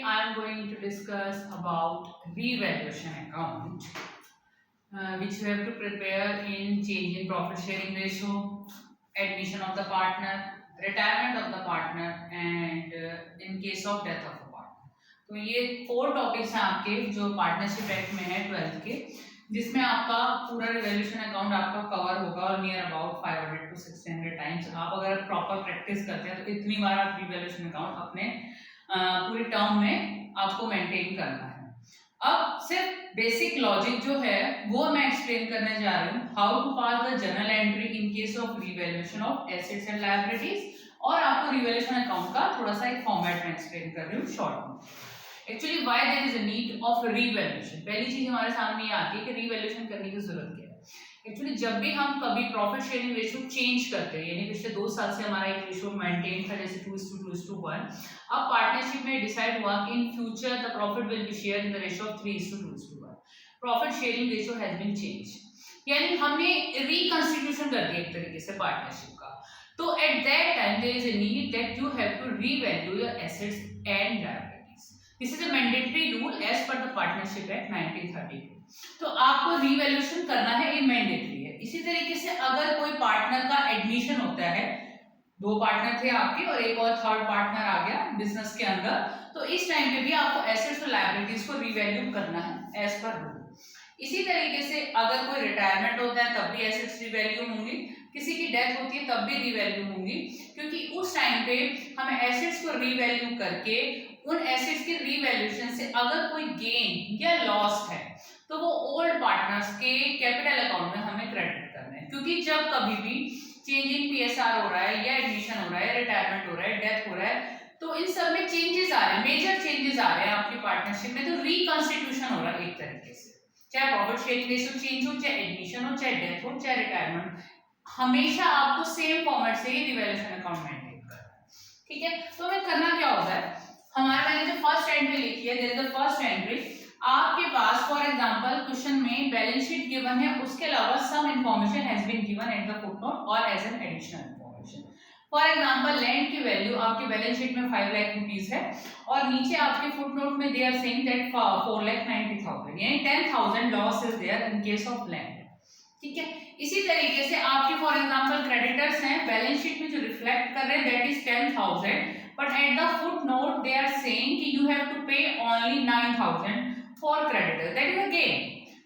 I am going to discuss about revaluation account, which you have to prepare in change in profit sharing ratio, admission of the partner, retirement of the partner, and in case of death of a partner. तो ये 4 topics हैं आपके जो partnership act में है 12th के, जिसमें आपका पूरा रिवैल्यूएशन अकाउंट आपका कवर होगा और नियर अबाउट 500 to 600 टाइम्स। आप अगर प्रॉपर प्रैक्टिस करते हैं तो इतनी बार आप रिवैल्यूएशन अकाउंट अपने पूरी टर्म में आपको मेंटेन करना है। अब सिर्फ बेसिक लॉजिक जो है वो मैं एक्सप्लेन करने जा रही हूँ, how to pass the journal entry in case of revaluation of assets and liabilities, और आपको रिवैल्यूएशन अकाउंट का थोड़ा सा एक फॉर्मेट में एक्सप्लेन कर रही हूँ शॉर्ट में। Actually why there is a need of revaluation, पहली चीज हमारे सामने ये आती है कि रिवैल्यूएशन करने की जरूरत क्या है। एक्चुअली जब भी हम कभी प्रॉफिट शेयरिंग रेशियो चेंज करते हैं, यानी पिछले 2 साल से हमारा एक रेशियो मेंटेन था जैसे 2:2:1, अब पार्टनरशिप में डिसाइड हुआ कि in future the profit will be share in the ratio of 3:2:1। Profit sharing ratio has been change, यानी हमने रिकंस्टिट्यूशन कर दिया एक तरीके से पार्टनरशिप का। तो at that time there is a need that you have to revalue your assets and liabilities. This is a mandatory rule as per the partnership act 1932। तो आपको रिवैल्यूएशन करना है, ये मैंडेटरी है। इसी तरीके से अगर कोई पार्टनर का एडमिशन होता है, 2 पार्टनर थे आपके और एक और थर्ड पार्टनर आ गया बिजनेस के अंदर, तो इस टाइम पे भी आपको एसेट्स और लायबिलिटीज को रिवैल्यू करना है एज पर रूल। इसी तरीके से अगर कोई रिटायरमेंट होता है तब भी एसेट्स रिवैल्यू होंगी, किसी की डेथ होती है तब भी रिवैल्यू होंगी, क्योंकि उस टाइम पे हमें एसेट्स को रिवैल्यू करके उन एसेट्स के रिवैल्यूएशन से अगर कोई गेन या लॉस है तो वो ओल्ड पार्टनर्स के कैपिटल अकाउंट में हमें क्रेडिट करना है। क्योंकि जब कभी भी चेंज इन पीएसआर हो रहा है या एडमिशन हो रहा है, रिटायरमेंट हो रहा है, डेथ हो रहा है, तो इन सब में चेंजेस आ रहे हैं, मेजर चेंजेस आ रहे हैं आपकी पार्टनरशिप में, तो रिकंस्टिट्यूशन हो रहा है एक तरीके से। चाहे प्रॉफिट शेयरिंग रेशियो चेंज हो, चाहे एडमिशन हो, चाहे डेथ हो, चाहे रिटायरमेंट, हमेशा आपको सेम फॉर्मेट से ही रिवैल्यूएशन अकाउंट मेंटेन करना है। ठीक है, तो हमें करना क्या होता है, हमारा मैंने जो फर्स्ट एंट्री लिखी है, there is the first entry. आपके पास फॉर एग्जांपल क्वेश्चन में बैलेंस शीट गिवन है, उसके अलावा some information has been given at the footnote और as an additional information. For example land की वैल्यू आपके बैलेंस शीट में 5 लाख रुपीस है और नीचे आपके फुटनोट में दे आर सेइंग दैट 4,90,000, यानी 10,000 loss is there in case of land. ठीक है, इसी तरीके से आपके फॉर एग्जांपल क्रेडिटर्स हैं, बैलेंस शीट में जो रिफ्लेक्ट कर रहे हैं that is 10,000, but at the footnote they are saying कि you have to pay only 9,000 for creditor, that is a gain.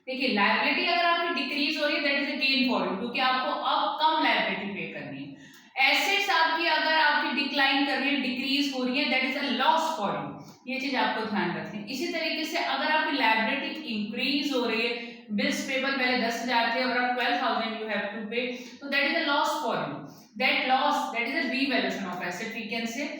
देखिए लायबिलिटी अगर आपकी डिक्रीज हो रही है that is a gain for you, क्योंकि आपको अब कम लायबिलिटी पे करनी है। एसेट्स आपकी अगर आपकी डिक्लाइन कर रही है, डिक्रीज हो रही है, that is a loss for you, ये चीज आपको ध्यान रखनी है। इसी तरीके से अगर आपकी लायबिलिटी इंक्रीज हो रही है, बिल्स पेबल पहले 10,000 थे और अब 12,000 यू हैव टू पे, तो that is a loss for you, that loss that is a revaluation of asset we can say.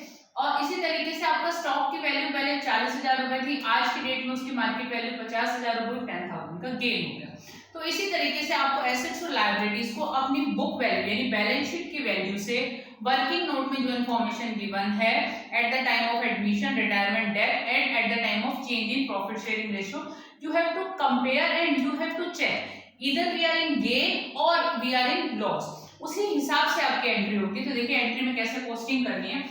और इसी तरीके से आपका स्टॉक की वैल्यू पहले 40,000 रुपए थी, आज की डेट में उसकी मार्केट वैल्यू 50,000 रुपए, 10,000 का गेन हो गया। तो इसी तरीके से आपको एसेट्स और लायबिलिटीज को अपनी बुक वैल्यू यानी बैलेंस शीट की वैल्यू से वर्किंग नोट में जो इन्फॉर्मेशन गिवन है at the time of admission, retirement, death and at the time of change in profit sharing ratio, you have to compare and you have to check either we are in gain और we are in loss. उसी हिसाब से आपकी entry होगी। तो देखिए entry में कैसे पोस्टिंग करनी है।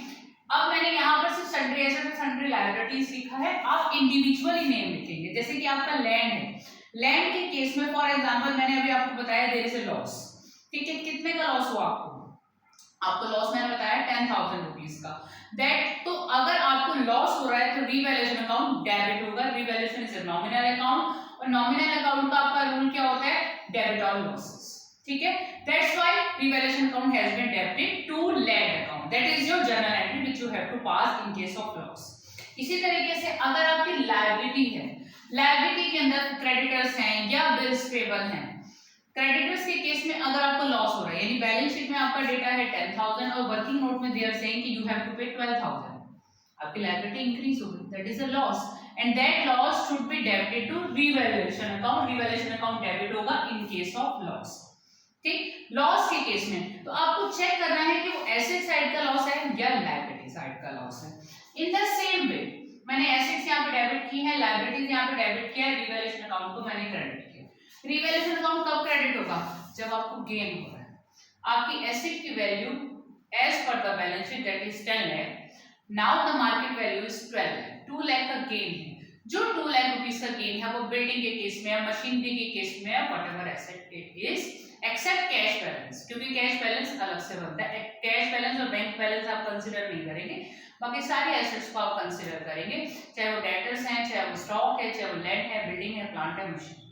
अब मैंने यहाँ पर सिर्फ सन्ड्री एसेट्स और सन्ड्री लायबिलिटीज लिखा है, आप इंडिविजुअली नेम लिखेंगे। जैसे कि आपका लैंड है, लैंड के केस में फॉर एग्जांपल मैंने अभी आपको बताया देयर इज अ लॉस। ठीक है, कितने का लॉस हुआ आपको लॉस मैंने बताया 10,000 रुपीज का। दैट, तो अगर आपको लॉस हो रहा है तो रिवैल्यूएशन अकाउंट डेबिट होगा। Revaluation is a nominal account और नॉमिनल अकाउंट का आपका रूल क्या होता है, डेबिट ऑल लॉसेस। ठीक है, that's why revaluation account has been debited to land account, that is your journal entry which you have to pass in case of loss. इसी तरीके से अगर आपकी लायबिलिटी है, लायबिलिटी के अंदर क्रेडिटर्स हैं या बिल्स पेबल हैं, क्रेडिटर्स के केस में अगर आपको लॉस हो रहा है, यानी बैलेंस शीट में आपका डेटा है 10,000 और वर्किंग नोट में दे आर सेइंग कि यू हैव टू पे 12,000, आपकी लायबिलिटी इंक्रीज हो गई, that is a loss and that loss should be debited to revaluation account. Revaluation account debit होगा इन केस ऑफ लॉस। ठीक, loss के case में तो आपको चेक करना है कि वो एसेट साइड का लॉस है या लायबिलिटी साइड का लॉस है। इन द सेम वे मैंने एसेट्स यहाँ पे डेबिट की है, लायबिलिटीज यहाँ पे डेबिट किया है, रिवैल्यूएशन अकाउंट को मैंने क्रेडिट किया। रिवैल्यूएशन अकाउंट कब क्रेडिट होगा, जब आपको गेन हो रहा है। आपकी एसेट की value as per the balance sheet that is 10 lakh, now the market value is 12 lakh, 2 lakh का गेन है, जो 2 लाख रुपीस का गेन है वो बिल्डिंग के केस में या मशीनरी के केस में whatever asset it is except cash balance, क्योंकि कैश बैलेंस अलग से बनता है। कैश बैलेंस और बैंक बैलेंस आप कंसीडर नहीं करेंगे, बाकी सारे एसेट्स को आप कंसीडर करेंगे, चाहे वो डेटर्स हैं, चाहे वो स्टॉक है, चाहे वो लैंड है, बिल्डिंग है, प्लांट है, मशीन।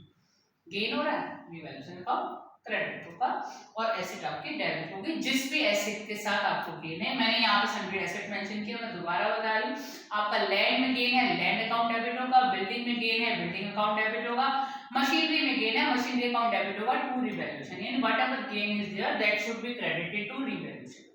गेन हो रहा है, रिवैल्यूएशन अकाउंट क्रेडिट होगा और एसेट आपकी डेबिट होगी जिस भी एसेट के साथ आपको गेन है। मैंने यहाँ पे सन्ड्री एसेट मेंशन किया, मैं दोबारा बता रही हूँ। आपका लैंड में गेन है, लैंड अकाउंट डेबिट होगा, बिल्डिंग में गेन है, बिल्डिंग अकाउंट डेबिट होगा, मशीनरी में गेन है, मशीनरी अकाउंट डेबिट होगा टू रिवैल्यूएशन, यानी whatever gain is there that should be credited to revaluation.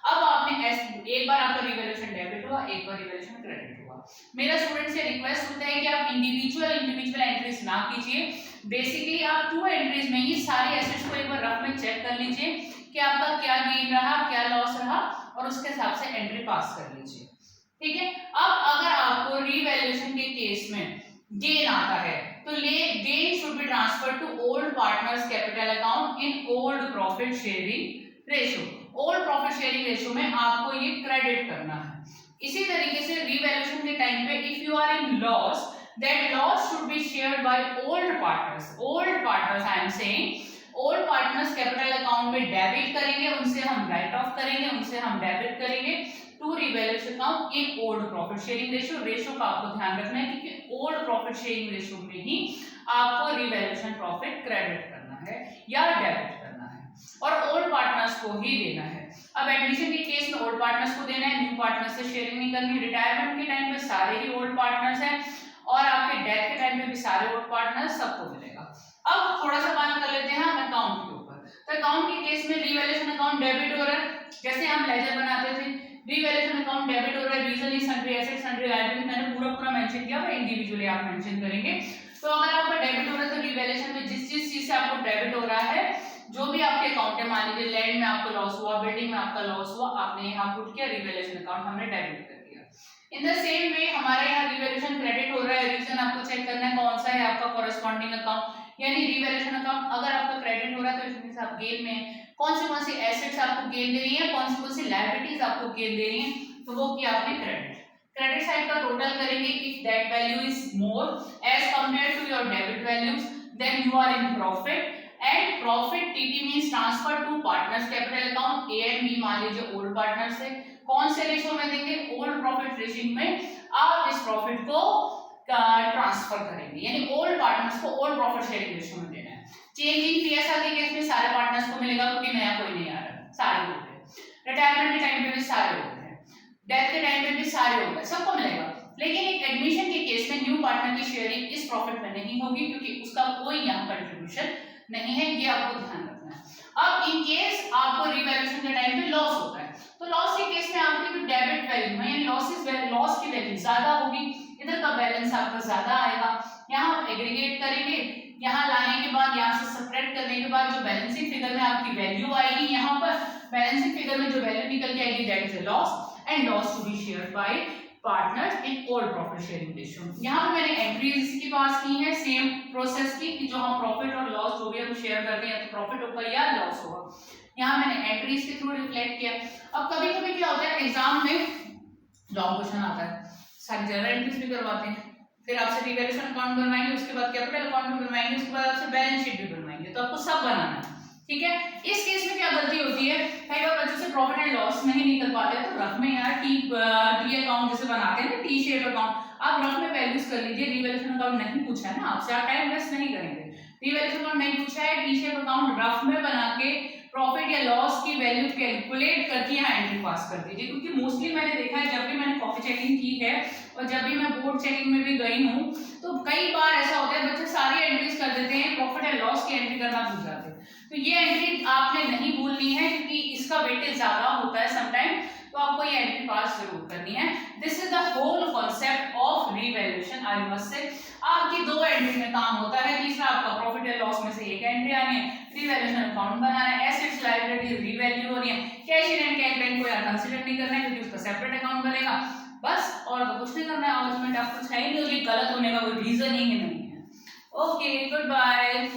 अब आपने एक बार आपका रिवैल्यूएशन डेबिट हुआ, एक बार रिवैल्यूएशन क्रेडिट हुआ। मेरा स्टूडेंट से रिक्वेस्ट होता है कि आप इंडिविजुअल एंट्रीज ना कीजिए, बेसिकली आप 2 एंट्रीज में ही सारी एसेट्स को एक बार रफ में चेक कर लीजिए कि आपका क्या गेन रहा, क्या लॉस रहा, और उसके हिसाब से एंट्री पास कर लीजिए, ठीक है। अब अगर आपको रिवैल्यूएशन के केस में गेन आता है तो gain should be transferred to old partners capital account in old profit sharing ratio. Old profit sharing ratio में आपको ये क्रेडिट करना है। इसी तरीके से रिवैल्यूएशन के टाइम पे if you are in loss, that loss should be shared by old partners I am saying old partners capital account में डेबिट करेंगे, उनसे हम राइट ऑफ करेंगे, उनसे हम डेबिट करेंगे to revaluation account in old profit sharing ratio का आपको ध्यान रखना है क्योंकि ओल्ड प्रॉफिट शेयरिंग रेशियो में ही आपको रिवैल्यूएशन प्रॉफिट क्रेडिट करना है या डेबिट करना है और ओल्ड पार्टनर्स को ही देना है। अब एडमिशन के केस में ओल्ड पार्टनर्स को देना है, न्यू पार्टनर्स से शेयरिंग नहीं करनी। रिटायरमेंट के टाइम पे सारे ही ओल्ड पार्टनर्स हैं और आपके डेथ के टाइम पे भी सारे ओल्ड पार्टनर्स सबको मिलेगा। अब थोड़ा सा बात कर लेते हैं हम अकाउंट के ऊपर। तो अकाउंट के केस में रिवैल्यूएशन अकाउंट डेबिट हो रहा है, जैसे हम लेजर बनाते थे, रिवैल्यूएशन अकाउंट डेबिट हो रहा है, reason is sundry asset sundry liability, मैंने पूरा मेंशन किया, और इंडिविजुअली आप मेंशन करेंगे। तो अगर आपका डेबिट हो रहा है तो रिवैल्यूएशन में जिस चीज से आपको डेबिट हो रहा है, जो भी आपके अकाउंट है, मान लीजिए लैंड में आपको लॉस हुआ, बिल्डिंग में आपका लॉस हुआ, आपने यहाँ पुट किया, रिवैल्यूएशन अकाउंट हमने डेबिट कर दिया। इन द सेम वे हमारे यहाँ रिवैल्यूएशन क्रेडिट हो रहा है, रीजन आपको चेक करना है कौन सा है आपका कोरेस्पॉन्डिंग अकाउंट, यानी रिवैल्यूएशन अकाउंट अगर आपका क्रेडिट हो रहा है तो इट मींस आप गेन में कौन सी एसेट्स आपको गेन दे रही है, कौन सी लायबिलिटीज आपको गेन दे रही है, तो वो किया आपने क्रेडिट साइड का टोटल करेंगे। If that value is more as compare to your debit values then you are in profit, and profit TP means transfer to partners capital account. A and B मान लीजिए old partners है, कौन से ratio में देंगे, old profit ratio में आप इस प्रॉफिट को ट्रांसफर करेंगे, यानी ओल्ड पार्टनर्स को ओल्ड प्रॉफिट शेयरिंग रेशियो में देना है। चेंज इन पीएसआर के केस में सारे पार्टनर्स को मिलेगा क्योंकि नया कोई नहीं आ रहा, सारे लोग हैं। रिटायरमेंट के टाइम पे भी सारे लोग हैं, डेथ के टाइम पे भी सारे लोग हैं, सबको मिलेगा। लेकिन एक एडमिशन के केस में न्यू पार्टनर की शेयरिंग इस प्रॉफिट में नहीं होगी क्योंकि उसका कोई यहाँ कंट्रीब्यूशन नहीं है, ये आपको ध्यान रखना है। अब इन केस आपको रिवैल्यूएशन के टाइम पे लॉस होता है तो लॉस के केस में आपकी जो डेबिट वैल्यू है यानी लॉस की वैल्यू ज्यादा होगी, इधर का बैलेंस आपका ज्यादा आएगा। यहाँ आप एग्रीगेट करेंगे, यहाँ लाने के बाद यहाँ से सब्ट्रैक्ट करने के बाद जो बैलेंसिंग फिगर में आपकी वैल्यू आएगी, यहाँ पर बैलेंसिंग फिगर में जो वैल्यू निकल के आएगी that is a loss and loss to be shared by partners in old profit sharing ratio. यहाँ पे मैंने एंट्रीज इसके पास की है सेम प्रोसेस की कि जो हम प्रॉफिट और लॉस जो भी हम शेयर करते हैं तो प्रॉफिट होगा या लॉस होगा, यहाँ मैंने एंट्रीज के थ्रू रिफ्लेक्ट किया। अब कभी कभी क्या होता है एग्जाम में लॉन्ग क्वेश्चन आता है, सारी जनरल एंट्रीज भी करवाते हैं, फिर आपसे रिवैल्यूएशन अकाउंट बनवाएंगे, उसके बाद कैपिटल अकाउंट भी बनवाएंगे, उसके बाद आपसे बैलेंस शीट भी बनवाएंगे, तो आपको सब बनाना है, ठीक है। इस केस में क्या गलती होती है, कई बार बच्चों से प्रॉफिट एंड लॉस नहीं निकल पाते तो रफ में यार टी अकाउंट जैसे बनाते हैं ना, टी शेप अकाउंट, आप रफ में वैल्यूज कर लीजिए। रिवैल्यूएशन अकाउंट नहीं पूछा है ना आपसे, आप टाइम वेस्ट नहीं करेंगे, रिवैल्यूएशन अकाउंट नहीं पूछा है, टी शेप अकाउंट रफ में बना के प्रॉफिट या लॉस की वैल्यू कैलकुलेट करके यहाँ एंट्री पास कर दीजिए। क्योंकि मोस्टली मैंने देखा है जब भी मैंने कॉपी चेकिंग की है और जब भी मैं बोर्ड चेकिंग में भी गई हूँ तो कई बार ऐसा होता है बच्चे सारी एंट्रीज कर देते हैं, प्रॉफिट एंड लॉस की एंट्री करना भूल जाते हैं। तो ये एंट्री आपने नहीं भूलनी है क्योंकि इसका वेटेज ज्यादा होता है समटाइम, तो आपको ये एंट्री पास जरूर करनी है। This is the whole concept of revaluation. I must say आपकी दो एंट्री में काम होता है, तीसरा आपका प्रॉफिट एंड लॉस में से एक एंट्री आनी है, रिवैल्यूएशन अकाउंट बनाना है, एसेट्स लायबिलिटीज रिवैल्यू हो रही है, cash in and cash bank को यहाँ कंसीडर नहीं करना है क्योंकि उसका सेपरेट अकाउंट बनेगा, बस और तो कुछ नहीं करना है। आर्गुमेंट आपको चाहिए नहीं, गलत होने का कोई रीजन ही नहीं है। Okay, good bye.